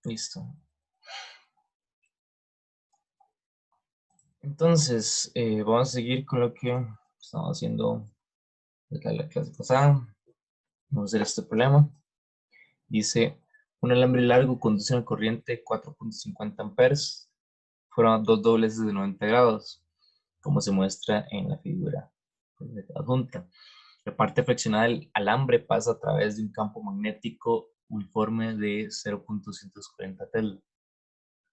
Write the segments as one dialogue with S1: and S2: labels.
S1: Listo. Entonces, vamos a seguir con lo que estamos haciendo desde la clase pasada. Vamos a hacer este problema. Dice, un alambre largo conduce una corriente de 4.50 amperes. Fueron dos dobleces de 90 grados, como se muestra en la figura adjunta. La parte fraccionada del alambre pasa a través de un campo magnético uniforme de 0.240 Tesla,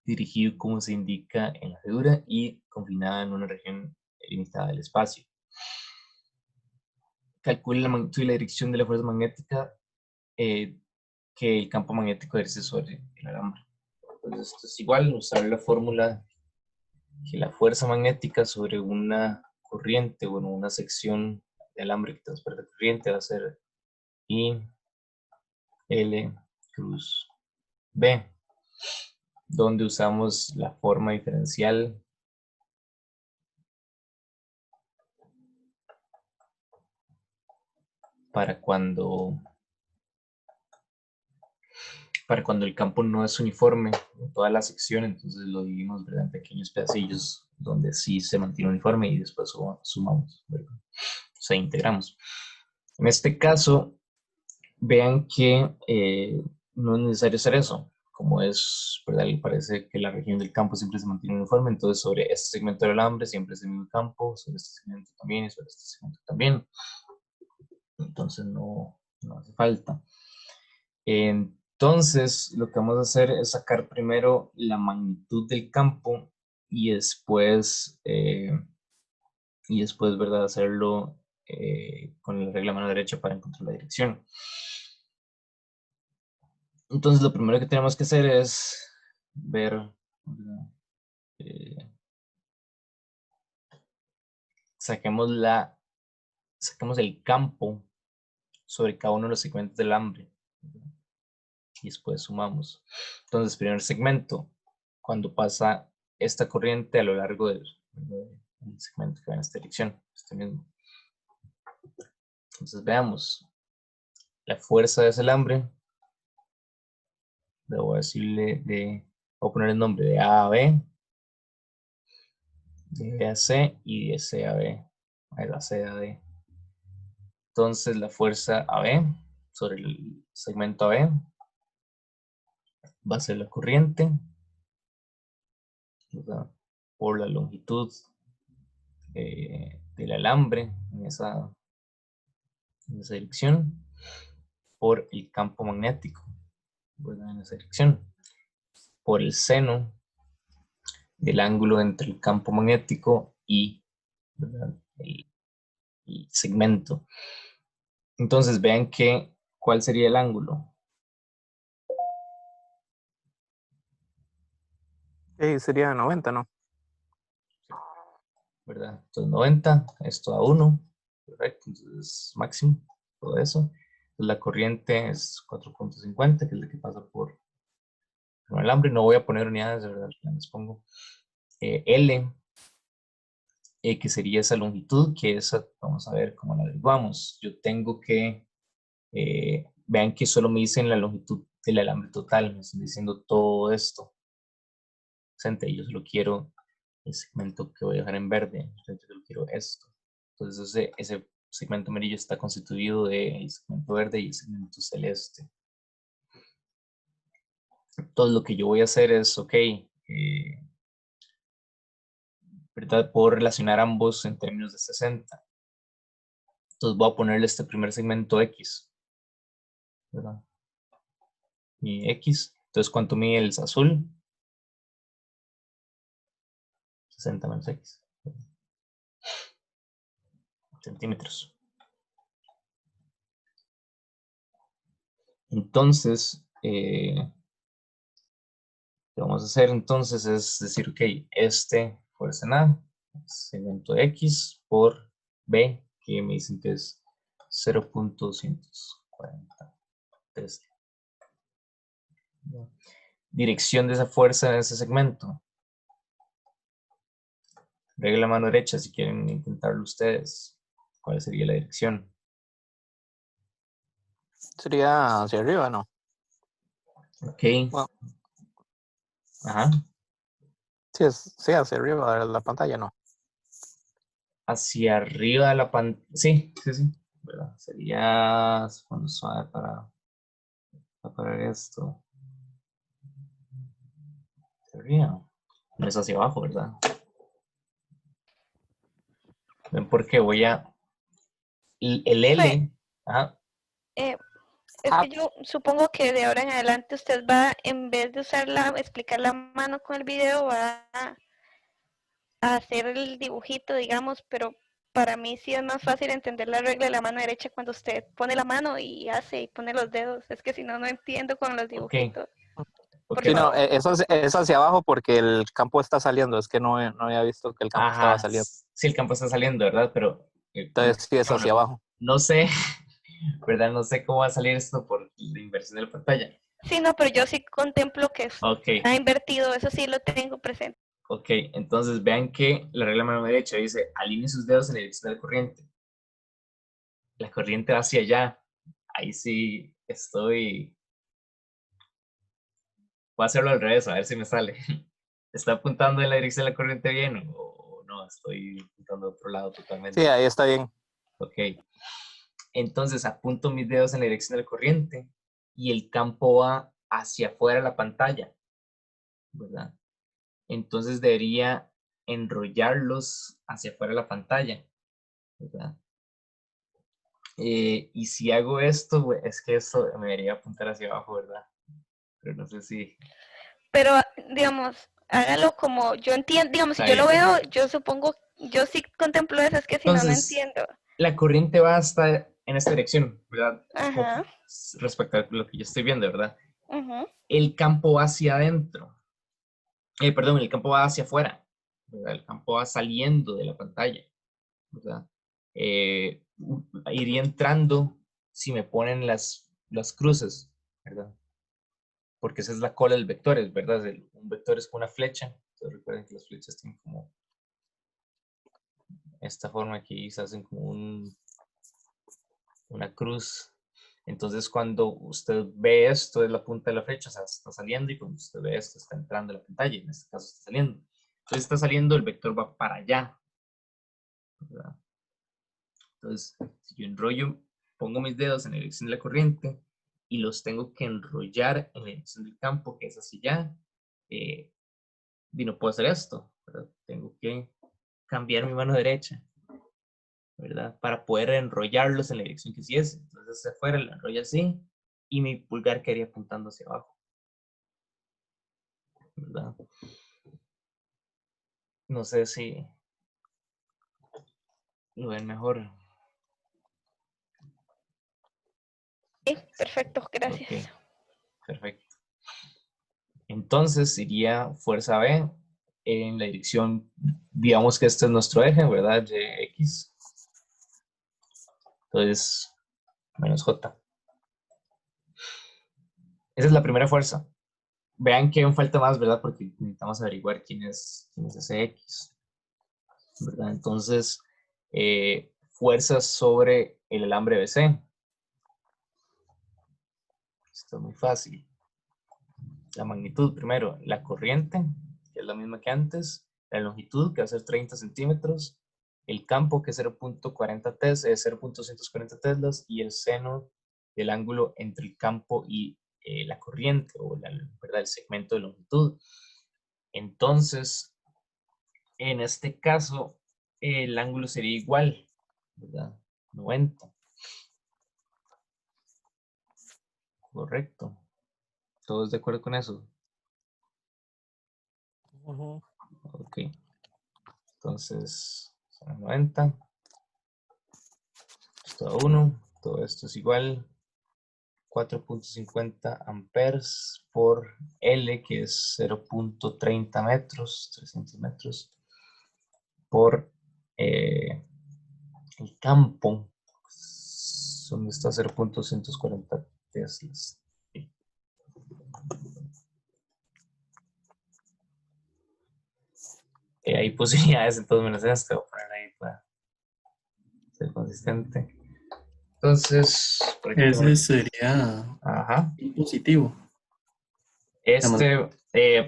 S1: dirigido como se indica en la figura y confinada en una región limitada del espacio. Calcule la magnitud y la dirección de la fuerza magnética que el campo magnético ejerce sobre el alambre. Entonces, esto es igual, usar la fórmula que la fuerza magnética sobre una corriente, bueno, una sección de alambre que transporta corriente va a ser I L cruz B, donde usamos la forma diferencial para cuando el campo no es uniforme en toda la sección, entonces lo dividimos, ¿verdad?, en pequeños pedacillos donde sí se mantiene uniforme y después sumamos, ¿verdad? O sea, integramos. En este caso, vean que no es necesario hacer eso. Como es, ¿verdad?, le parece que la región del campo siempre se mantiene uniforme, entonces sobre este segmento del alambre siempre es el mismo campo, sobre este segmento también y sobre este segmento también. Entonces no hace falta. Entonces, lo que vamos a hacer es sacar primero la magnitud del campo y después, ¿verdad?, hacerlo con la regla mano derecha para encontrar la dirección. Entonces, lo primero que tenemos que hacer es ver, saquemos el campo sobre cada uno de los segmentos del alambre y después sumamos. Entonces, primer segmento, cuando pasa esta corriente a lo largo del segmento que va en esta dirección, este mismo. Entonces veamos, la fuerza de ese alambre, debo decirle voy a poner el nombre de A a B, de B a C y de C a B, a C a D. Entonces la fuerza AB sobre el segmento AB va a ser la corriente, ¿verdad?, por la longitud del alambre en esa dirección, por el campo magnético, ¿verdad?, en esa dirección, por el seno del ángulo entre el campo magnético y, ¿verdad?, el segmento. Entonces vean que, ¿cuál sería el ángulo?
S2: Sería 90, ¿no?
S1: ¿Verdad? Entonces 90, esto a 1, correcto, entonces máximo, todo eso. Entonces la corriente es 4.50, que es la que pasa por el alambre. No voy a poner unidades, de verdad, les pongo L, que sería esa longitud, que esa, vamos a ver cómo la derivamos. Yo tengo que, vean que solo me dicen la longitud del alambre total, me están diciendo todo esto. Yo solo quiero el segmento que voy a dejar en verde, yo solo quiero esto. Entonces ese segmento amarillo está constituido del segmento verde y el segmento celeste. Entonces lo que yo voy a hacer es, ok, ¿verdad?, puedo relacionar ambos en términos de 60. Entonces voy a ponerle este primer segmento X, ¿verdad? Y X. Entonces, ¿cuánto mide el azul? 60 menos X. Centímetros. Entonces, lo que vamos a hacer entonces es decir, ok, fuerza en A, segmento X por B, que me dicen que es 0.240 Tesla. Dirección de esa fuerza en ese segmento. Regla mano derecha si quieren intentarlo ustedes. ¿Cuál sería la dirección?
S2: Sería hacia arriba, ¿no?
S1: Ok.
S2: Bueno,
S1: Ajá.
S2: Sí, hacia arriba de la pantalla, no.
S1: Hacia arriba de la pantalla. Sí, sí, sí. ¿Verdad? Sería cuando suave para parar esto. Sería. No es hacia abajo, ¿verdad? Ven porque voy a. El
S3: Profe,
S1: L. Ajá.
S3: eh, es
S2: Ah,
S3: que yo supongo que de ahora en adelante usted va, en vez de explicar la mano con el video, va a hacer el dibujito, digamos, pero para mí sí es más fácil entender la regla de la mano derecha cuando usted pone la mano y hace y pone los dedos. Es que si no, no entiendo con los
S1: Ok.
S3: dibujitos.
S1: Ok,
S2: sí,
S3: Porque,
S2: no,
S1: no.
S2: es hacia abajo porque el campo está saliendo. Es que no había visto que el campo estaba
S1: Ajá.
S2: saliendo.
S1: Sí, el campo está saliendo, ¿verdad? Pero.
S2: Entonces sí es hacia
S1: Bueno,
S2: abajo.
S1: no sé. ¿Verdad? No sé cómo va a salir esto por la inversión de la pantalla.
S3: sí, no, pero yo sí contemplo que
S1: Ok.
S3: ha invertido, eso sí lo tengo presente.
S1: Ok, entonces vean que la regla mano derecha dice alinee sus dedos en la dirección de la corriente. La corriente va hacia allá. Ahí sí estoy. Voy a hacerlo al revés, a ver si me sale. ¿Está apuntando en la dirección de la corriente bien o no? Estoy apuntando a otro lado
S2: Sí,
S1: totalmente.
S2: ahí está bien.
S1: Ok, entonces apunto mis dedos en la dirección de la corriente y el campo va hacia afuera de la pantalla, ¿verdad? Entonces debería enrollarlos hacia afuera de la pantalla, ¿verdad? Y si hago esto, es que esto me debería apuntar hacia abajo, ¿verdad? Pero no sé si
S3: Pero, digamos, hágalo como yo entiendo, digamos, si
S1: está
S3: yo lo
S1: bien.
S3: veo, yo supongo, yo sí contemplo eso, es que si no, no
S1: Entonces,
S3: entiendo.
S1: la corriente va hasta en esta dirección, ¿verdad?
S3: Ajá,
S1: Respecto a lo que yo estoy viendo, ¿verdad?
S3: ajá.
S1: El campo va hacia adentro. Perdón, el campo va hacia afuera, ¿verdad? El campo va saliendo de la pantalla, ¿verdad? Eh, Iría entrando si me ponen las cruces, ¿verdad? Porque esa es la cola del vector, ¿verdad? Un vector es como una flecha. Entonces recuerden que las flechas tienen como esta forma aquí, se hacen como una cruz. Entonces cuando usted ve esto es la punta de la flecha, o sea, está saliendo y cuando usted ve esto está entrando a la pantalla, en este caso está saliendo. Entonces está saliendo, el vector va para allá, ¿verdad? Entonces, si yo enrollo, pongo mis dedos en la dirección de la corriente y los tengo que enrollar en la dirección del campo, que es hacia allá, y no puedo hacer esto, ¿verdad? Tengo que cambiar mi mano derecha, ¿verdad? Para poder enrollarlos en la dirección que sí es. Entonces, hacia afuera lo enrollo así y mi pulgar quedaría apuntando hacia abajo, ¿verdad? No sé si lo ven mejor.
S3: Sí, perfecto,
S1: Ok,
S3: gracias.
S1: perfecto. Entonces iría fuerza B en la dirección, digamos que este es nuestro eje, ¿verdad? De X. Entonces, menos J. Esa es la primera fuerza. Vean que aún falta más, ¿verdad? Porque necesitamos averiguar quién es ese X, ¿verdad? Entonces, fuerzas sobre el alambre BC. Esto es muy fácil. La magnitud primero, la corriente, que es la misma que antes, la longitud, que va a ser 30 centímetros, el campo, que es 0.40 teslas, 0.140 teslas, y el seno del ángulo entre el campo y la corriente, o ¿verdad? El segmento de longitud. Entonces, en este caso, el ángulo sería igual, ¿verdad? 90. Correcto. ¿Todos de acuerdo con eso?
S2: Ujú.
S1: Ok. Entonces, son 90. Esto a 1. Todo esto es igual. 4.50 amperes por L, que es 0.30 metros, 300 metros, por el campo, donde está 0.140 teslas. Hay posibilidades en todo menos este, voy a poner ahí para ser consistente. Entonces, por aquí tengo
S4: Ese
S1: el...
S4: sería
S1: Ajá.
S4: un positivo. Digamos,
S1: Este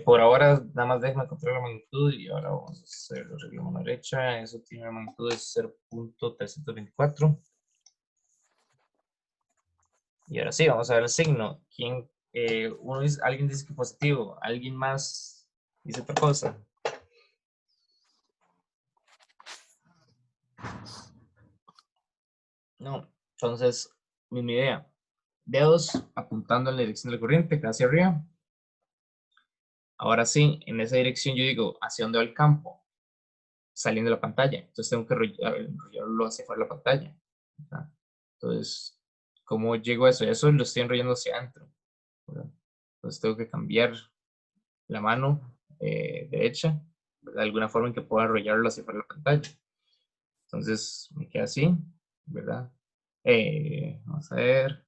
S1: Por ahora nada más déjame encontrar la magnitud y ahora vamos a hacer el arreglo a mano derecha. Eso tiene una magnitud de 0.324. Y ahora sí, vamos a ver el signo. Alguien dice que positivo, alguien más dice otra cosa. No, entonces, misma idea. Dedos apuntando en la dirección de la corriente, hacia arriba. Ahora sí, en esa dirección yo digo, ¿hacia dónde va el campo? Saliendo de la pantalla. Entonces tengo que enrollarlo hacia afuera de la pantalla. ¿Verdad? Entonces, ¿cómo llego a eso? Eso lo estoy enrollando hacia adentro. ¿Verdad? Entonces tengo que cambiar la mano derecha, ¿verdad? De alguna forma en que pueda enrollarlo hacia afuera de la pantalla. Entonces me queda así, ¿verdad? Vamos a ver.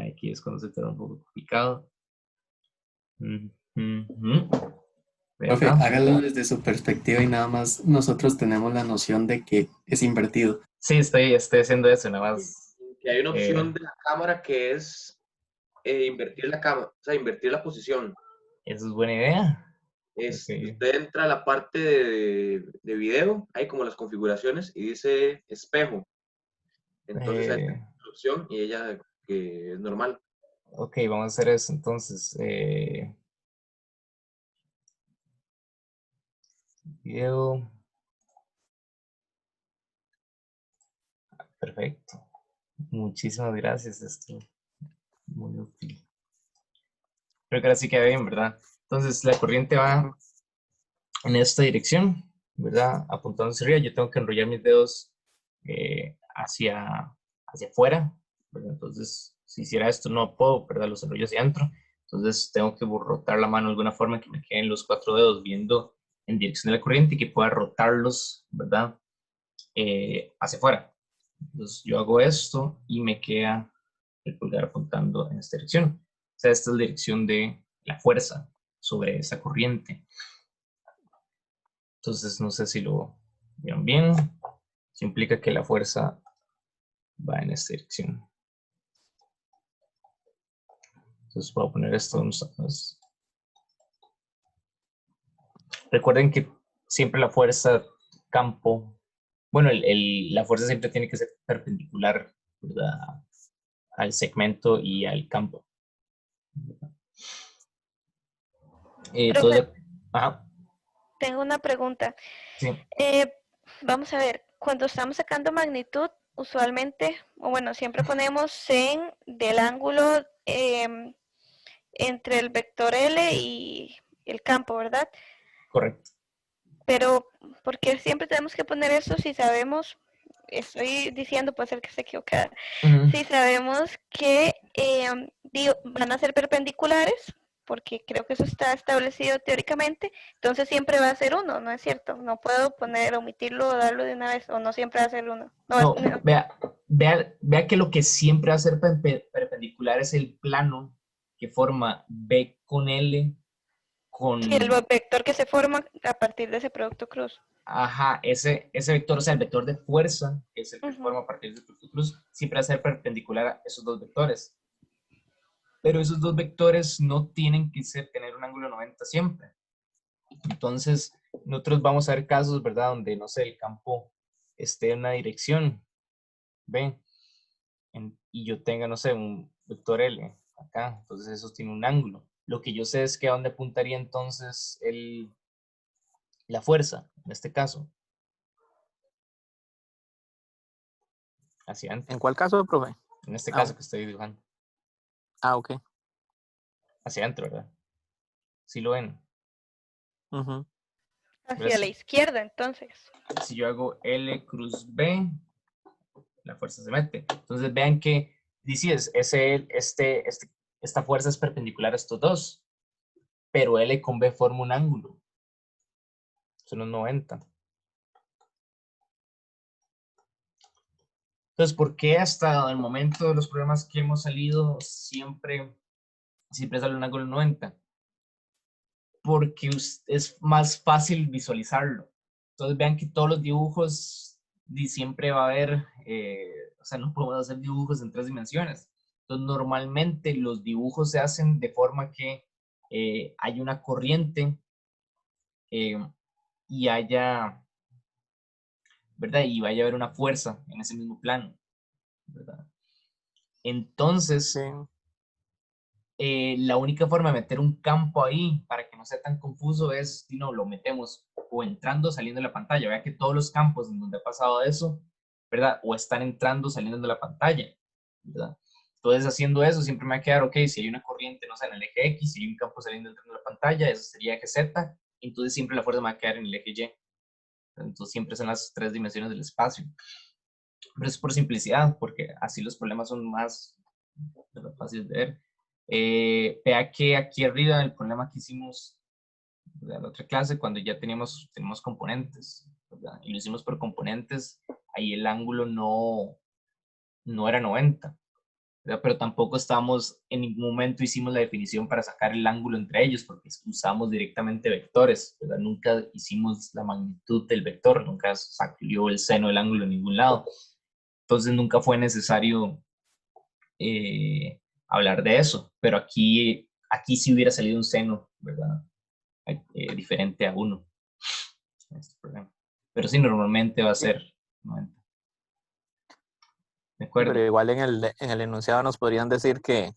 S1: Aquí es cuando se torna un poco complicado.
S4: Profe,
S1: ¿Verdad?
S4: hágalo desde su perspectiva y nada más nosotros tenemos la noción de que es invertido.
S1: Sí, estoy haciendo eso, nada más.
S5: Que hay una opción de la cámara que es invertir la cámara, o sea, invertir la posición.
S1: Eso es buena idea. Okay.
S5: Usted entra a la parte de video, hay como las configuraciones y dice espejo. Entonces hay una opción y ella que es normal.
S1: Ok, vamos a hacer eso entonces. Video. Perfecto. Muchísimas gracias. Esto muy útil. Creo que ahora sí queda bien, ¿verdad? Entonces la corriente va en esta dirección, ¿verdad? Apuntando hacia arriba. Yo tengo que enrollar mis dedos hacia afuera, ¿verdad? Entonces, si hiciera esto, no puedo, ¿verdad? Los enrollo hacia adentro. Entonces, tengo que rotar la mano de alguna forma que me queden los 4 dedos viendo en dirección de la corriente y que pueda rotarlos, ¿verdad? Hacia afuera. Entonces, yo hago esto y me queda el pulgar apuntando en esta dirección. O sea, esta es la dirección de la fuerza sobre esa corriente. Entonces, no sé si lo vieron bien. Eso implica que la fuerza va en esta dirección. Entonces, voy a poner esto. Recuerden que siempre la fuerza campo, bueno, la fuerza siempre tiene que ser perpendicular, ¿verdad? Al segmento y al campo.
S3: Ajá. Tengo una pregunta.
S1: Sí.
S3: Vamos a ver, cuando estamos sacando magnitud, usualmente, o bueno, siempre ponemos sen del ángulo entre el vector L y el campo, ¿verdad?
S1: Correcto.
S3: Pero, ¿por qué siempre tenemos que poner eso si sabemos, estoy diciendo, puede ser que esté equivocada, si sabemos que van a ser perpendiculares, porque creo que eso está establecido teóricamente, entonces siempre va a ser uno, ¿no es cierto? No puedo omitirlo o darlo de una vez, o no siempre va a ser uno.
S1: No. Vea que lo que siempre va a ser perpendicular es el plano que forma B con L con...
S3: Sí, el vector que se forma a partir de ese producto cruz.
S1: Ajá, ese vector, o sea, el vector de fuerza, que es el que forma a partir del producto cruz, siempre va a ser perpendicular a esos dos vectores. Pero esos dos vectores no tienen que tener un ángulo 90 siempre. Entonces, nosotros vamos a ver casos, ¿verdad? Donde, no sé, el campo esté en una dirección, ¿ven? Y yo tenga, no sé, un vector L acá, entonces eso tiene un ángulo. Lo que yo sé es que a dónde apuntaría entonces la fuerza, en este caso. Hacia adentro.
S2: ¿En cuál caso, profe?
S1: En este caso que estoy dibujando.
S2: Ok.
S1: Hacia adentro, ¿verdad? ¿Sí lo ven?
S3: Hacia la izquierda, entonces.
S1: Si yo hago L cruz B, la fuerza se mete. Entonces vean que dices, esta fuerza es perpendicular a estos dos, pero L con B forma un ángulo. Son unos 90. Entonces, ¿por qué hasta el momento de los problemas que hemos salido siempre sale un ángulo 90? Porque es más fácil visualizarlo. Entonces vean que todos los dibujos siempre va a haber, o sea, no podemos hacer dibujos en 3 dimensiones. Entonces normalmente los dibujos se hacen de forma que hay una corriente y haya, ¿verdad? Y vaya a haber una fuerza en ese mismo plano, ¿verdad? Entonces,
S2: Sí.
S1: la única forma de meter un campo ahí para que no sea tan confuso es, si no, lo metemos o entrando o saliendo de la pantalla. Vea que todos los campos en donde ha pasado eso, ¿verdad? O están entrando o saliendo de la pantalla, ¿verdad? Entonces, haciendo eso, siempre me va a quedar, ok, si hay una corriente, no sé, en el eje X, si hay un campo saliendo entrando de la pantalla, eso sería eje Z, entonces siempre la fuerza me va a quedar en el eje Y. Entonces, siempre son las 3 dimensiones del espacio. Pero es por simplicidad, porque así los problemas son más, ¿verdad?, fáciles de ver. Vea que aquí arriba el problema que hicimos de la otra clase, cuando ya tenemos componentes, ¿verdad? Y lo hicimos por componentes, ahí el ángulo no era 90, ¿verdad? Pero tampoco en ningún momento hicimos la definición para sacar el ángulo entre ellos, porque usamos directamente vectores, ¿verdad? Nunca hicimos la magnitud del vector, nunca salió el seno del ángulo en ningún lado. Entonces nunca fue necesario hablar de eso, pero aquí sí hubiera salido un seno, ¿verdad? Diferente a 1. Este problema. Pero sí, normalmente va a ser 90. ¿De acuerdo?
S2: Pero igual en el enunciado nos podrían decir que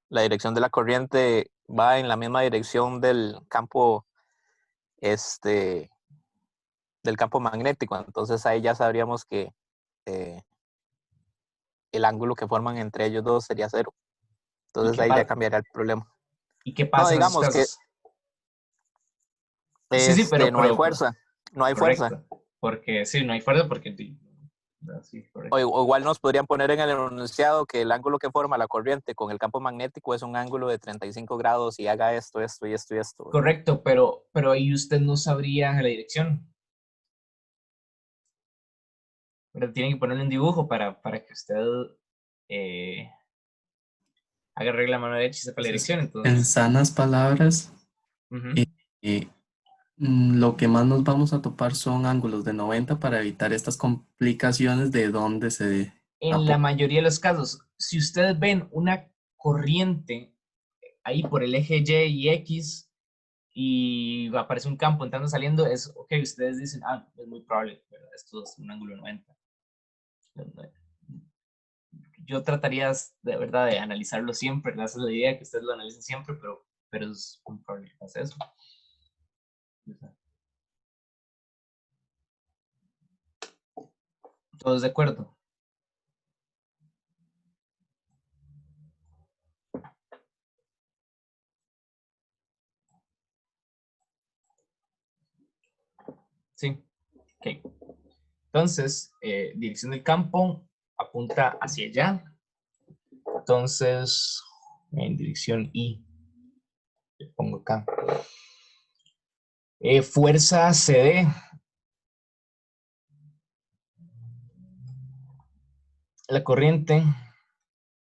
S2: la dirección de la corriente va en la misma dirección del campo magnético. Entonces ahí ya sabríamos que el ángulo que forman entre ellos dos sería 0. Entonces ahí ya cambiaría el problema.
S1: ¿Y qué
S2: No,
S1: pasa en esos
S2: digamos que
S1: casos? Sí, pero
S2: no hay fuerza. No hay fuerza.
S1: correcto. Porque sí, no hay fuerza porque sí, correcto.
S2: O igual nos podrían poner en el enunciado que el ángulo que forma la corriente con el campo magnético es un ángulo de 35 grados y haga esto, esto y esto y esto.
S1: Correcto, pero ahí usted no sabría la dirección. Pero tiene que ponerle un dibujo para que usted haga regla a mano derecha y sepa la dirección. Entonces,
S4: en sanas palabras,
S1: uh-huh.
S4: Lo que más nos vamos a topar son ángulos de 90 para evitar estas complicaciones de dónde se
S1: En la mayoría de los casos, si ustedes ven una corriente ahí por el eje Y y X y aparece un campo entrando saliendo, es ok, ustedes dicen, es muy probable, ¿verdad? Esto es un ángulo 90. Yo trataría de verdad de analizarlo siempre, esa es la idea, que ustedes lo analicen siempre, pero es muy probable que pase eso. ¿Todos de acuerdo? Sí, ok. Entonces, dirección del campo apunta hacia allá. Entonces, en dirección Y, le pongo acá. Fuerza CD. La corriente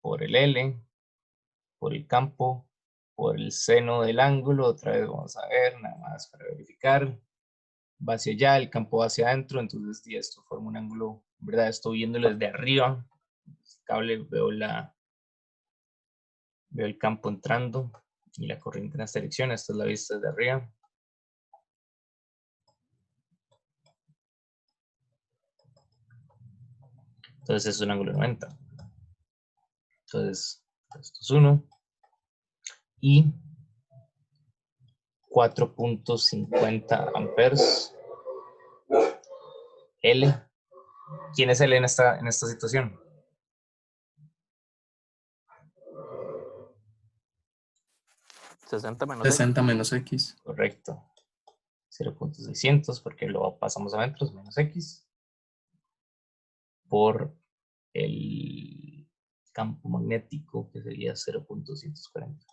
S1: por el L, por el campo, por el seno del ángulo. Otra vez vamos a ver, nada más para verificar. Va hacia allá, el campo va hacia adentro, entonces esto forma un ángulo, ¿verdad? Estoy viéndolo desde arriba. El cable, veo el campo entrando y la corriente en esta dirección. Esta es la vista desde arriba. Entonces es un ángulo 90. Entonces, esto es 1. Y 4.50 amperes. L. ¿Quién es L en esta situación?
S4: $60 menos X.
S1: Correcto. 0.600 porque lo pasamos a metros, menos X. Por el campo magnético, que sería 0.240.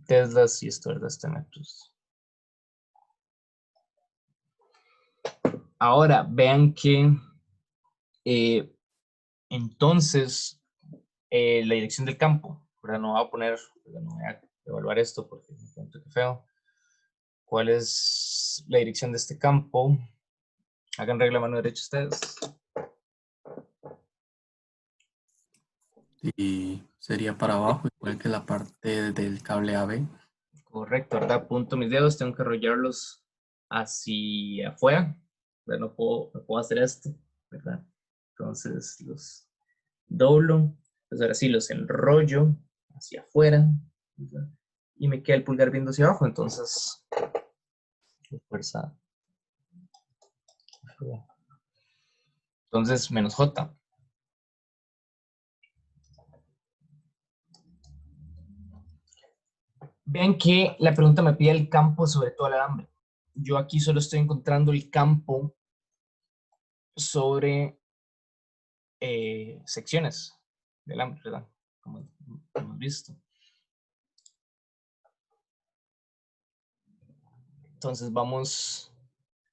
S1: Teslas y esto está en metros. Ahora, vean que entonces la dirección del campo, ¿verdad? No voy a poner, no voy a evaluar esto porque me siento que feo. ¿Cuál es la dirección de este campo? Hagan regla a mano derecha ustedes.
S4: Y sería para abajo, igual que la parte del cable AB.
S1: Correcto, ¿verdad? Apunto mis dedos, tengo que enrollarlos hacia afuera, ¿verdad? No puedo hacer esto, ¿verdad? Entonces los doblo, pues ahora sí los enrollo hacia afuera, ¿verdad? Y me queda el pulgar viendo hacia abajo, entonces fuerza. Entonces menos J. Vean que la pregunta me pide el campo sobre todo el alambre. Yo aquí solo estoy encontrando el campo sobre secciones del alambre, ¿verdad? Como hemos visto. Entonces vamos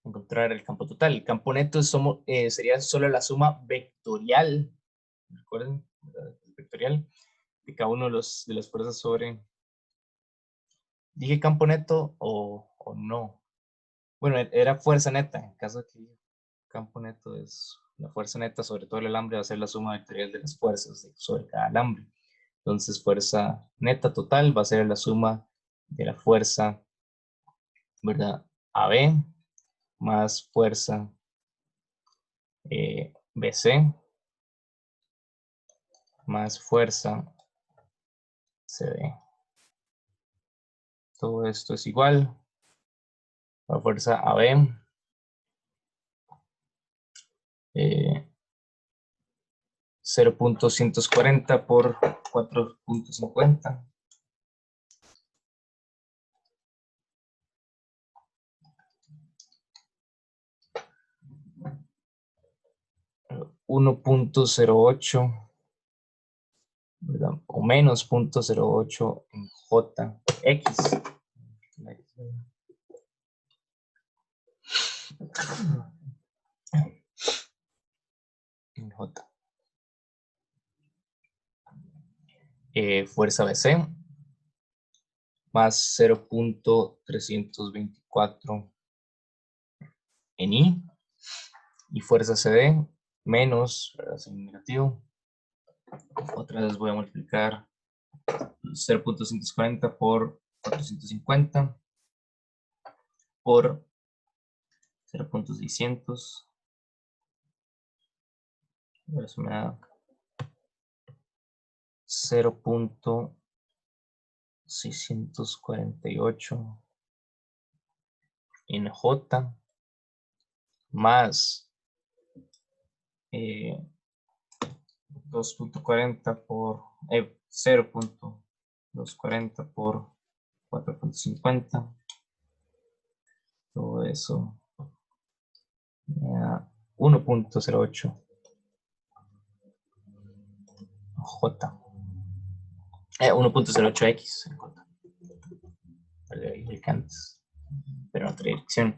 S1: a encontrar el campo total. El campo neto sería solo la suma vectorial, recuerden, el vectorial de cada uno de las fuerzas sobre. ¿Dije campo neto o no? Bueno, era fuerza neta. En caso de que campo neto es la fuerza neta sobre todo el alambre, va a ser la suma vectorial de las fuerzas sobre cada alambre. Entonces, fuerza neta total va a ser la suma de la fuerza, ¿verdad? AB más fuerza BC más fuerza CD. Todo esto es igual. La fuerza AB 0.140 por 4.50. 1.08, ¿verdad? O menos 0.08 en JX. En J. Fuerza BC más 0.324 en I. Y fuerza CD menos, ¿verdad? Sin negativo. Otra vez voy a multiplicar 0.140 por 450 por 0.600. Eso me da 0.648 en J más 2.40 por 0.240 por 4.50. Todo eso me da 1.08 J. 1.08X. Pero en otra dirección.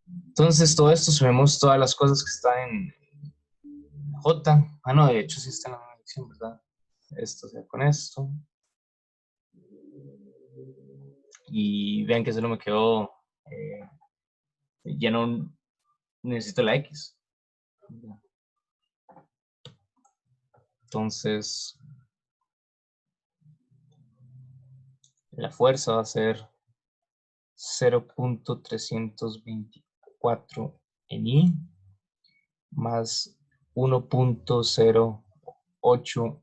S1: Entonces, todo esto subimos todas las cosas que están en J. Ah, no, de hecho sí está en la misma dirección, ¿verdad? Esto sea con esto. Y vean que solo me quedó. Ya no necesito la X. Entonces, la fuerza va a ser 0.324 en I más 1.08.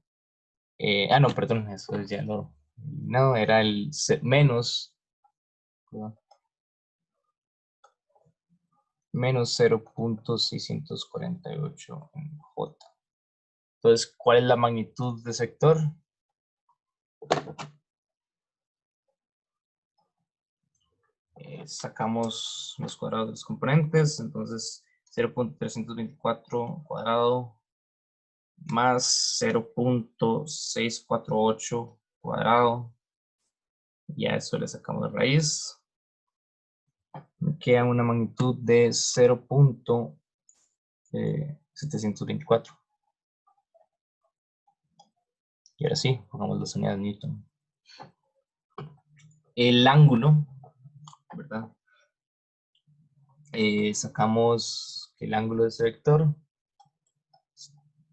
S1: No, perdón, eso ya lo. No, era el menos. Menos 0.648 en J. Entonces, ¿cuál es la magnitud de sector? Sacamos los cuadrados de los componentes, entonces 0.324 cuadrado más 0.648 cuadrado, ya eso le sacamos la raíz, me queda una magnitud de 0.724. Y ahora sí, pongamos las unidades de Newton. El ángulo, ¿verdad? Sacamos que el ángulo de ese vector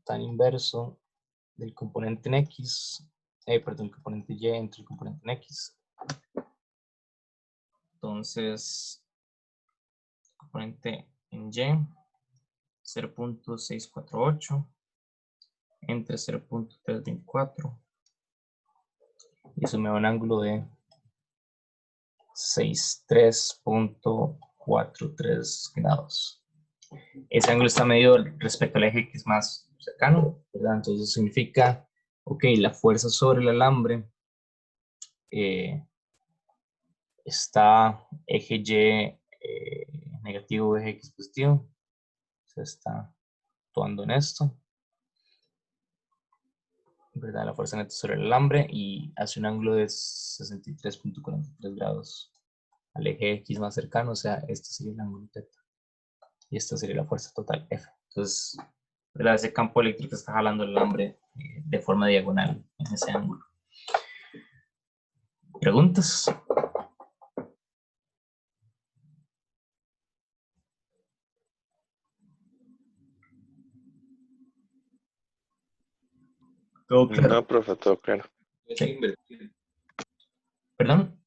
S1: tan inverso del componente en X, perdón, el componente Y entre el componente en X. Entonces, componente en Y, 0.648 entre 0.324 y eso me da un ángulo de 63.43 grados. Ese ángulo está medido respecto al eje X más cercano, ¿verdad? Entonces eso significa, ok, la fuerza sobre el alambre está eje Y negativo, eje X positivo. Se está actuando en esto, ¿verdad? La fuerza neta sobre el alambre y hace un ángulo de 63.43 grados al eje X más cercano, o sea, este sería el ángulo θ y esta sería la fuerza total F. Entonces, ¿verdad? Ese campo eléctrico está jalando el alambre de forma diagonal en ese ángulo. ¿Preguntas? ¿Todo claro?
S6: No, profe, todo claro.
S5: Sigue invertida.
S1: ¿Perdón?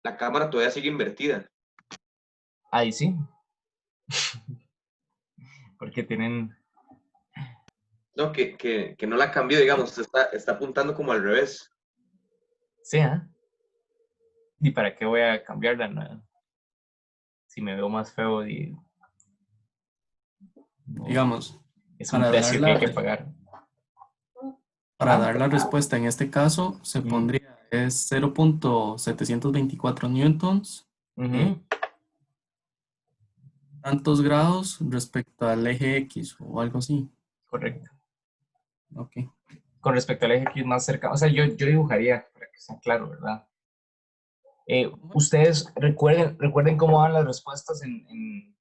S5: La cámara todavía sigue invertida.
S1: Ahí sí. Porque tienen...
S5: No, que no la cambió, digamos, está apuntando como al revés.
S1: Sí, ¿eh? ¿Y para qué voy a cambiarla? No? Si me veo más feo y... no,
S4: Digamos,
S1: es un
S4: para
S1: precio que hay que
S4: dar
S1: pagar.
S4: la respuesta en este caso se pondría es 0.724 newtons, tantos grados respecto al eje X o algo así.
S1: Correcto.
S4: Ok.
S1: Con respecto al eje X más cercano, o sea, yo dibujaría, para que sea claro, ¿verdad? Ustedes recuerden cómo van las respuestas en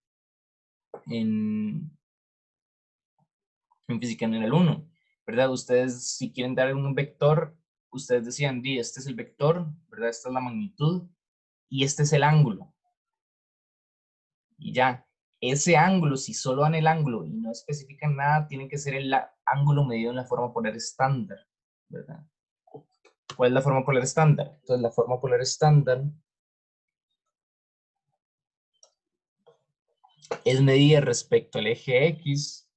S1: física en el 1, ¿verdad? Ustedes, si quieren dar un vector, ustedes decían, este es el vector, ¿verdad? Esta es la magnitud y este es el ángulo. Y ya, ese ángulo, si solo dan el ángulo y no especifican nada, tiene que ser el ángulo medido en la forma polar estándar, ¿verdad? ¿Cuál es la forma polar estándar? Entonces, la forma polar estándar es medida respecto al eje X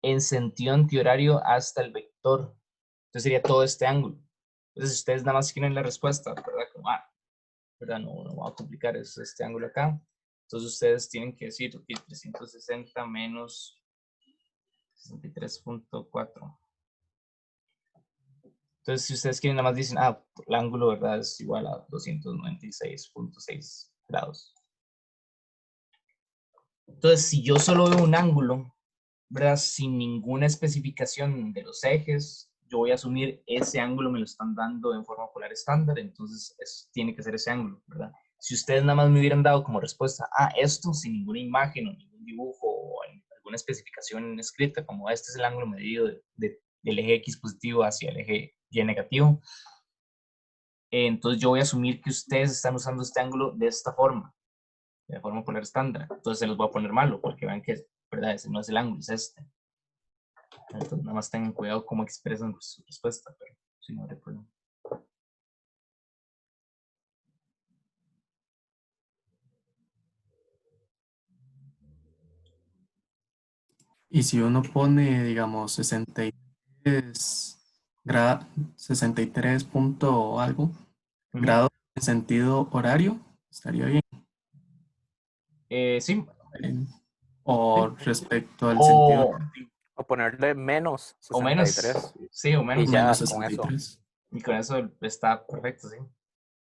S1: en sentido antihorario hasta el vector. Entonces sería todo este ángulo. Entonces, si ustedes nada más quieren la respuesta, ¿verdad? Como, ¿verdad? No va a complicar, es este ángulo acá. Entonces ustedes tienen que decir, ok, 360 menos 63.4. Entonces, si ustedes quieren, nada más dicen, el ángulo, ¿verdad? Es igual a 296.6 grados. Entonces, si yo solo veo un ángulo, ¿verdad? Sin ninguna especificación de los ejes, yo voy a asumir ese ángulo me lo están dando en forma polar estándar, entonces tiene que ser ese ángulo, ¿verdad? Si ustedes nada más me hubieran dado como respuesta, esto sin ninguna imagen o ningún dibujo o alguna especificación escrita, como este es el ángulo medido del eje X positivo hacia el eje Y negativo, entonces yo voy a asumir que ustedes están usando este ángulo de esta forma, de forma polar estándar. Entonces se los voy a poner malo, porque vean que, ¿verdad? Ese no es el ángulo, es este. Entonces nada más tengan cuidado cómo expresan su respuesta, pero si no hay problema.
S4: Y si uno pone, digamos, 63 punto algo grados en sentido horario, estaría bien.
S1: Sí.
S4: O respecto al sentido
S2: O ponerle menos
S1: o menos.
S2: 63.
S1: Sí, o menos.
S2: Y ya
S4: menos
S2: con eso.
S4: 63.
S1: Y con eso está perfecto, sí.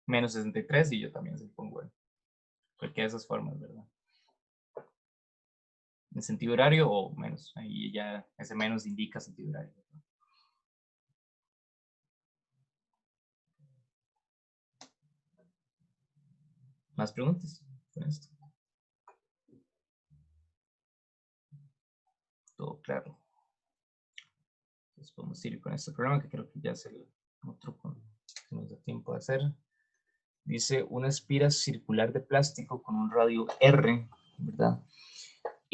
S1: Menos 63 y yo también se pongo en cualquiera de esas formas, ¿verdad? En sentido horario o menos. Ahí ya ese menos indica sentido horario. ¿Más preguntas con esto? Todo claro. Entonces podemos ir con este programa que creo que ya es el otro que nos da tiempo de hacer. Dice una espira circular de plástico con un radio R, ¿verdad?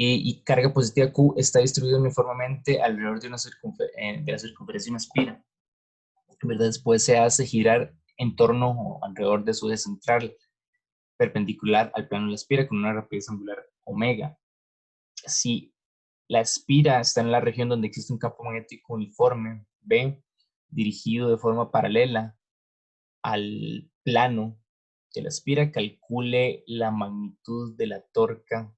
S1: y carga positiva Q está distribuida uniformemente alrededor de, de la circunferencia de una espira, ¿verdad? Después se hace girar en torno o alrededor de su eje central, perpendicular al plano de la espira con una rapidez angular omega. Si la espira está en la región donde existe un campo magnético uniforme, B, dirigido de forma paralela al plano de la espira, calcule la magnitud de la torca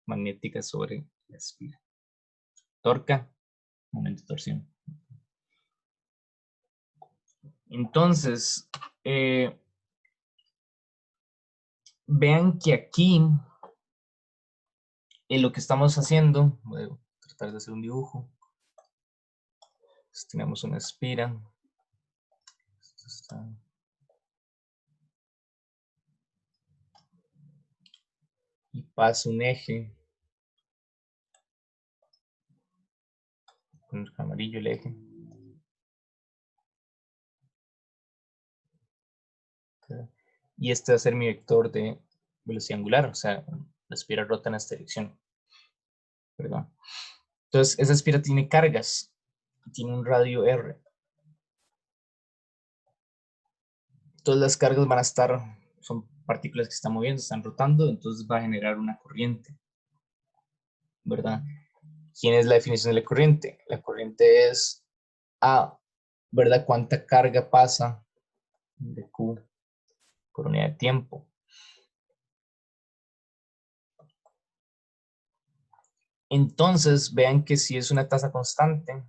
S1: magnética sobre la espira. Torca, momento de torsión. Entonces, vean que aquí lo que estamos haciendo, voy a tratar de hacer un dibujo. Entonces, tenemos una espira. Esto está. Y pasa un eje. Con el amarillo el eje. Y este va a ser mi vector de velocidad angular, o sea, la espira rota en esta dirección. ¿Verdad? Entonces, esa espira tiene cargas, tiene un radio R. Todas las cargas van a estar, son partículas que están moviendo, están rotando, entonces va a generar una corriente. ¿Verdad? ¿Quién es la definición de la corriente? La corriente es A, ¿verdad? ¿Cuánta carga pasa de Q por unidad de tiempo? Entonces, vean que si es una tasa constante,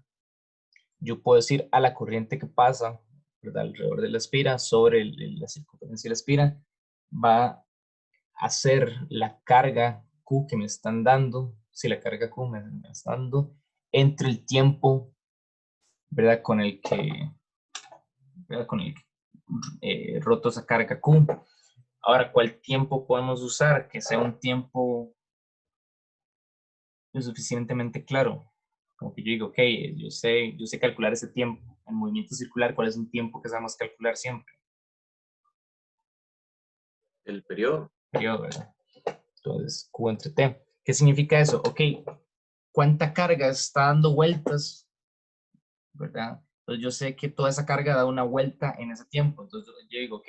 S1: yo puedo decir a la corriente que pasa, ¿verdad? Alrededor de la espira sobre la circunferencia de la espira, va a ser la carga Q que me están dando, si la carga Q me está dando, entre el tiempo, ¿verdad? Con el que, ¿verdad? Con el que roto esa carga Q. Ahora, ¿cuál tiempo podemos usar? Que sea un tiempo lo suficientemente claro. Como que yo digo, ok, yo sé calcular ese tiempo. En movimiento circular, ¿cuál es un tiempo que sabemos calcular siempre?
S5: El periodo.
S1: Periodo, ¿verdad? Entonces, Q entre T. ¿Qué significa eso? Ok, ¿cuánta carga está dando vueltas? ¿Verdad? Entonces yo sé que toda esa carga da una vuelta en ese tiempo. Entonces yo digo, ok,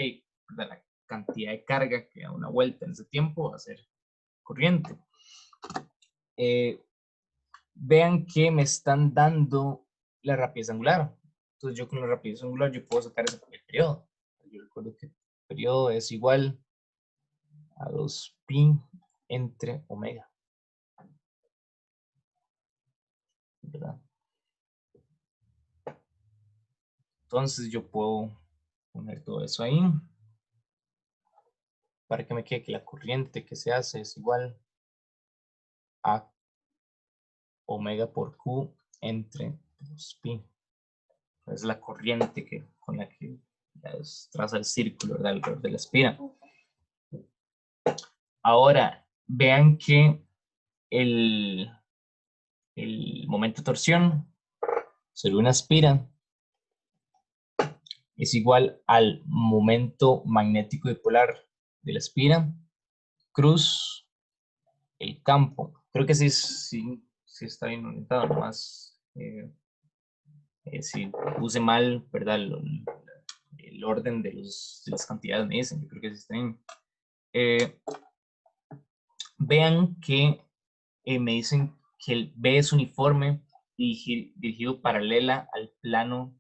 S1: ¿verdad? La cantidad de carga que da una vuelta en ese tiempo va a ser corriente. Vean que me están dando la rapidez angular. Entonces yo con la rapidez angular yo puedo sacar ese periodo. Yo recuerdo que el periodo es igual a 2pi entre omega. ¿Verdad? Entonces yo puedo poner todo eso ahí para que me quede que la corriente que se hace es igual a omega por Q entre 2pi. Es la corriente con la que traza el círculo, ¿verdad? Alrededor de la espira. Ahora, vean que el momento de torsión sobre una espira es igual al momento magnético dipolar de la espira cruz el campo. Creo que sí está bien orientado, nomás si puse mal, ¿verdad? El orden de las cantidades me dicen, yo creo que sí está bien. Vean que me dicen que el B es uniforme dirigido paralela al plano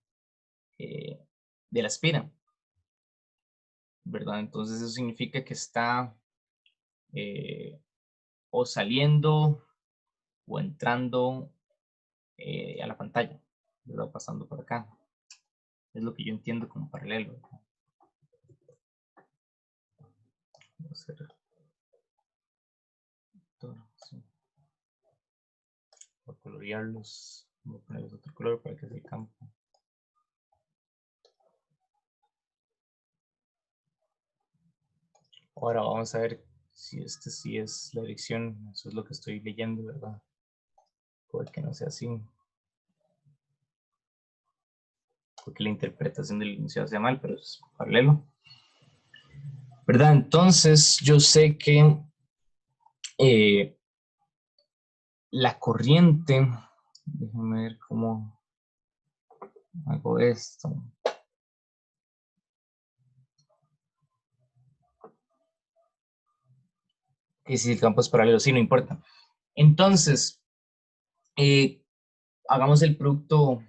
S1: de la espira, ¿verdad? Entonces eso significa que está o saliendo o entrando a la pantalla, ¿verdad? Pasando por acá. Es lo que yo entiendo como paralelo, ¿verdad? Voy a hacer sí. Voy a colorearlos, voy a ponerles otro color para que sea el campo. Ahora vamos a ver si este sí es la dirección, eso es lo que estoy leyendo, ¿verdad? Puede que no sea así. Porque la interpretación del enunciado sea mal, pero es paralelo. ¿Verdad? Entonces yo sé que la corriente, déjenme ver cómo hago esto. Y si el campo es paralelo, sí, no importa. Entonces, hagamos el producto,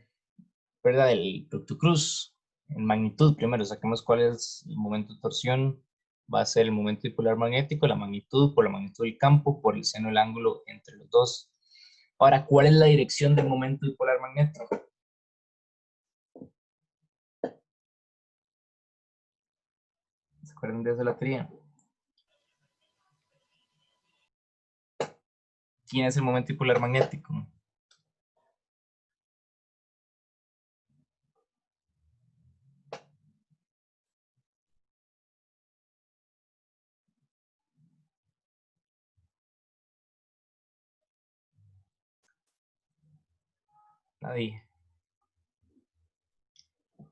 S1: ¿verdad? El producto cruz en magnitud primero. Saquemos cuál es el momento de torsión. Va a ser el momento dipolar magnético, la magnitud por la magnitud del campo, por el seno del ángulo entre los dos. Ahora, ¿cuál es la dirección del momento dipolar magnético? ¿Se acuerdan de eso la teoría? ¿Quién es el momento dipolar magnético? Nadie.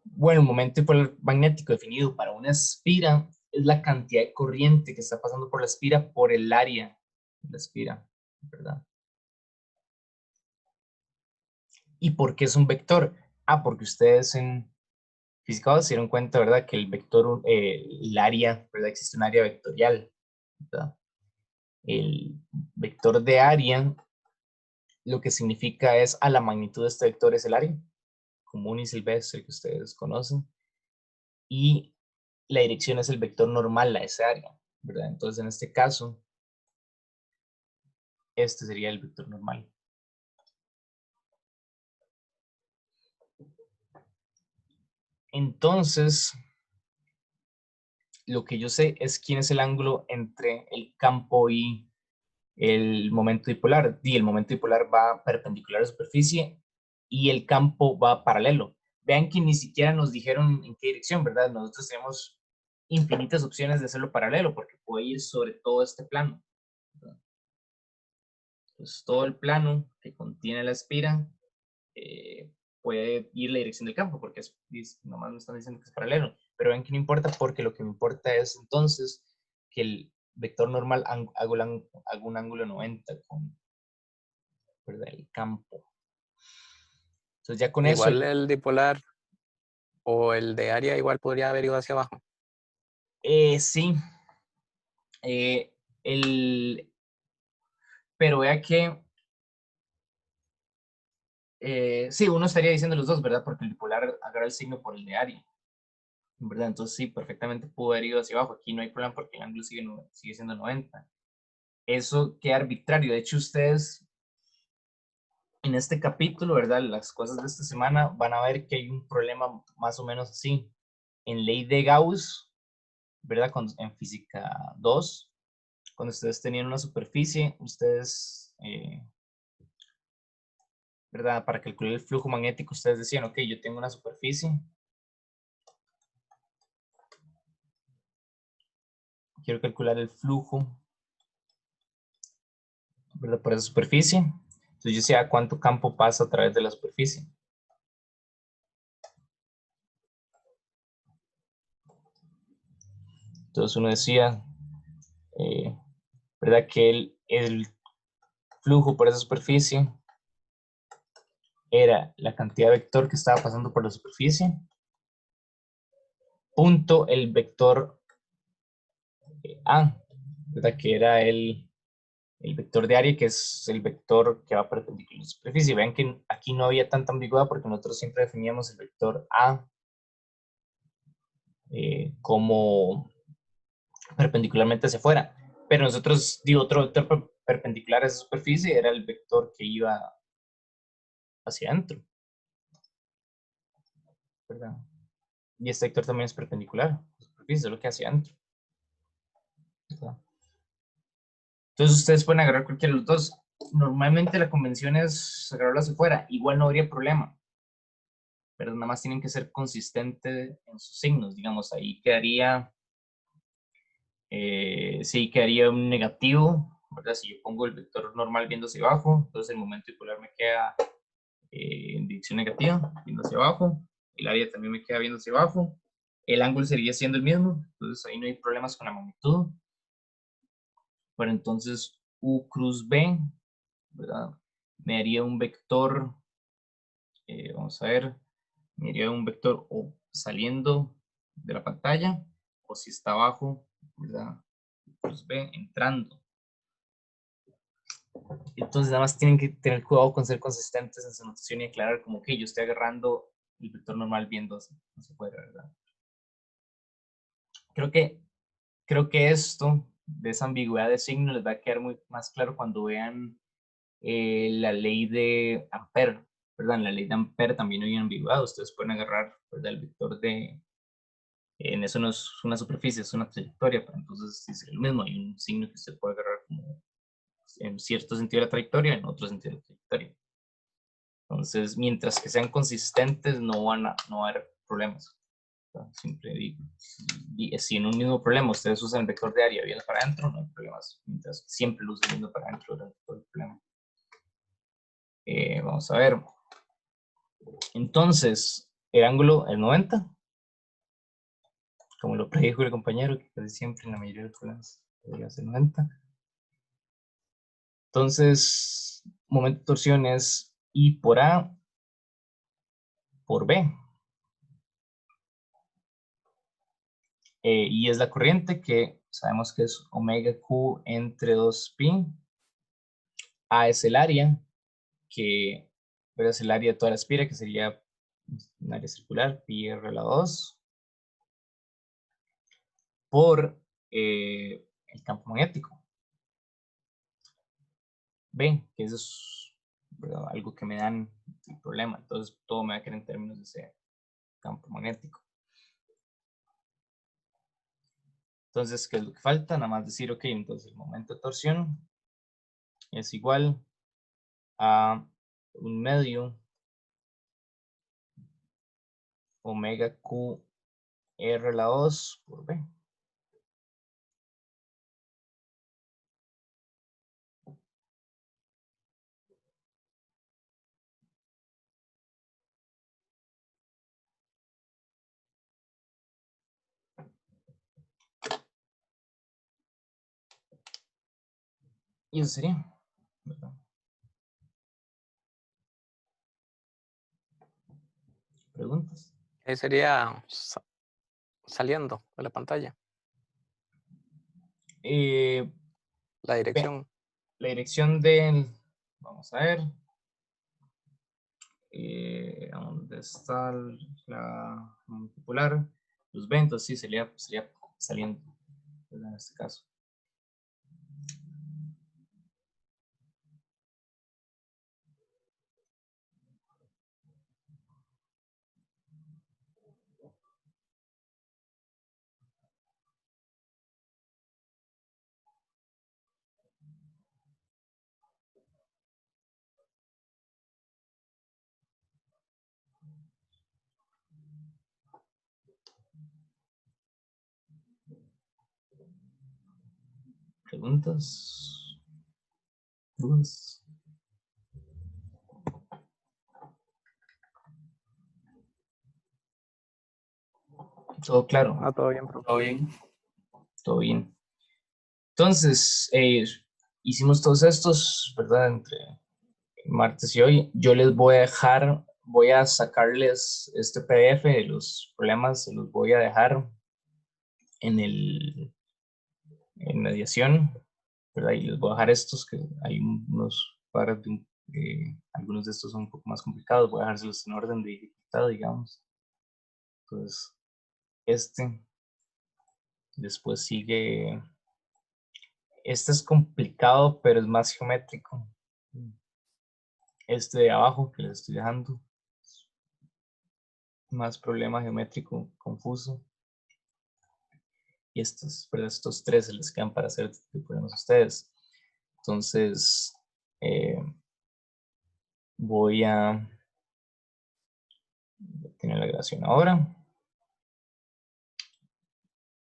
S1: Bueno, el momento dipolar magnético definido para una espira es la cantidad de corriente que está pasando por la espira por el área de la espira, ¿verdad? ¿Y por qué es un vector? Ah, porque ustedes en física 2 se dieron cuenta, ¿verdad? Que el vector, el área, ¿verdad? Existe un área vectorial, ¿verdad? El vector de área, lo que significa es a la magnitud de este vector es el área común y silvestre que ustedes conocen. Y la dirección es el vector normal a esa área, ¿verdad? Entonces, en este caso, este sería el vector normal. Entonces, lo que yo sé es quién es el ángulo entre el campo y el momento dipolar. Y el momento dipolar va perpendicular a la superficie y el campo va paralelo. Vean que ni siquiera nos dijeron en qué dirección, ¿verdad? Nosotros tenemos infinitas opciones de hacerlo paralelo porque puede ir sobre todo este plano, ¿verdad? Entonces, todo el plano que contiene la espira puede ir la dirección del campo porque nomás me están diciendo que es paralelo. Pero ven que no importa porque lo que me importa es entonces que el vector normal hago un ángulo 90 con, ¿verdad? El campo. Entonces ya con eso...
S2: Igual el dipolar o el de área igual podría haber ido hacia abajo.
S1: Sí. Pero vea que... sí, uno estaría diciendo los dos, ¿verdad? Porque el dipolar agarra el signo por el de área, ¿verdad? Entonces sí, perfectamente pudo haber ido hacia abajo. Aquí no hay problema porque el ángulo sigue siendo 90. Eso queda arbitrario. De hecho, ustedes en este capítulo, ¿verdad? Las cosas de esta semana van a ver que hay un problema más o menos así. En ley de Gauss, ¿verdad? En física 2, cuando ustedes tenían una superficie, ustedes, ¿verdad? Para calcular el flujo magnético, ustedes decían, ok, yo tengo una superficie. Quiero calcular el flujo, ¿verdad? Por esa superficie. Entonces yo sé a cuánto campo pasa a través de la superficie. Entonces uno decía, ¿verdad? Que el flujo por esa superficie era la cantidad de vector que estaba pasando por la superficie, punto el vector A, ¿verdad? Que era el vector de área, que es el vector que va perpendicular a la superficie. Vean que aquí no había tanta ambigüedad porque nosotros siempre definíamos el vector A como perpendicularmente hacia afuera. Pero nosotros, digo, otro vector perpendicular a esa superficie era el vector que iba hacia adentro, ¿verdad? Y este vector también es perpendicular a la superficie, es lo que hacia adentro, ¿verdad? Entonces ustedes pueden agarrar cualquiera de los dos. Normalmente la convención es agarrarlo hacia afuera, igual no habría problema, pero nada más tienen que ser consistentes en sus signos, digamos, ahí quedaría, sí, quedaría un negativo, ¿verdad? Si yo pongo el vector normal viendo hacia abajo, entonces el momento dipolar me queda en dirección negativa, viendo hacia abajo, el área también me queda viendo hacia abajo, el ángulo seguiría siendo el mismo, entonces ahí no hay problemas con la magnitud. Pero entonces U cruz B ¿verdad? Me daría un vector, vamos a ver, me daría un vector o saliendo de la pantalla, o si está abajo, ¿verdad? Pues ve, entrando. Entonces nada más tienen que tener cuidado con ser consistentes en su notación y aclarar como que yo estoy agarrando el vector normal viendo así, no se puede, ¿verdad? Creo que esto de esa ambigüedad de signo les va a quedar muy más claro cuando vean la ley de Ampère, ¿verdad? En la ley de Ampère también hay una ambigüedad, ustedes pueden agarrar, ¿verdad? El vector de, en eso no es una superficie, es una trayectoria, pero entonces sí es lo mismo, hay un signo que se puede agarrar como en cierto sentido de la trayectoria, en otro sentido de la trayectoria. Entonces, mientras que sean consistentes, no va a haber problemas. Siempre digo, si en un mismo problema ustedes usan el vector de área viendo para adentro, no hay problemas. Mientras que siempre lo usen viendo para adentro durante todo el problema. Vamos a ver. Entonces, el ángulo es 90. Como lo predijo el compañero, que casi siempre en la mayoría de los problemas debería ser 90. Entonces, momento de torsión es I por A por B. Y es la corriente que sabemos que es omega Q entre 2pi. A es el área, que es el área de toda la espira, que sería un área circular, pi r a la 2, por el campo magnético. Ven, que eso es, ¿verdad?, algo que me dan el problema. Entonces todo me va a quedar en términos de ese campo magnético. Entonces, ¿qué es lo que falta? Nada más decir, ok, entonces el momento de torsión es igual a un medio omega Q r a la 2 por B. Y eso sería, ¿verdad? ¿Preguntas?
S2: Ahí sería saliendo de la pantalla. La dirección.
S1: La dirección del, vamos a ver, ¿dónde está la popular? Los ventos, sí, sería saliendo, ¿verdad?, en este caso. ¿Preguntas? ¿Dudas? Todo claro.
S2: Ah, todo bien, profe.
S4: ¿Todo bien?
S1: Todo bien. Entonces, hicimos todos estos, ¿verdad? Entre martes y hoy. Yo les voy a dejar, voy a sacarles este PDF de los problemas, se los voy a dejar en mediación, ¿verdad? Y les voy a dejar estos, que hay unos pares algunos de estos son un poco más complicados, voy a dejárselos en orden de dificultad, digamos. Entonces, después sigue, este es complicado, pero es más geométrico. Este de abajo que les estoy dejando, más problema geométrico confuso. Y estos tres se les quedan para hacer problemas a ustedes. Entonces, voy a tener la grabación ahora.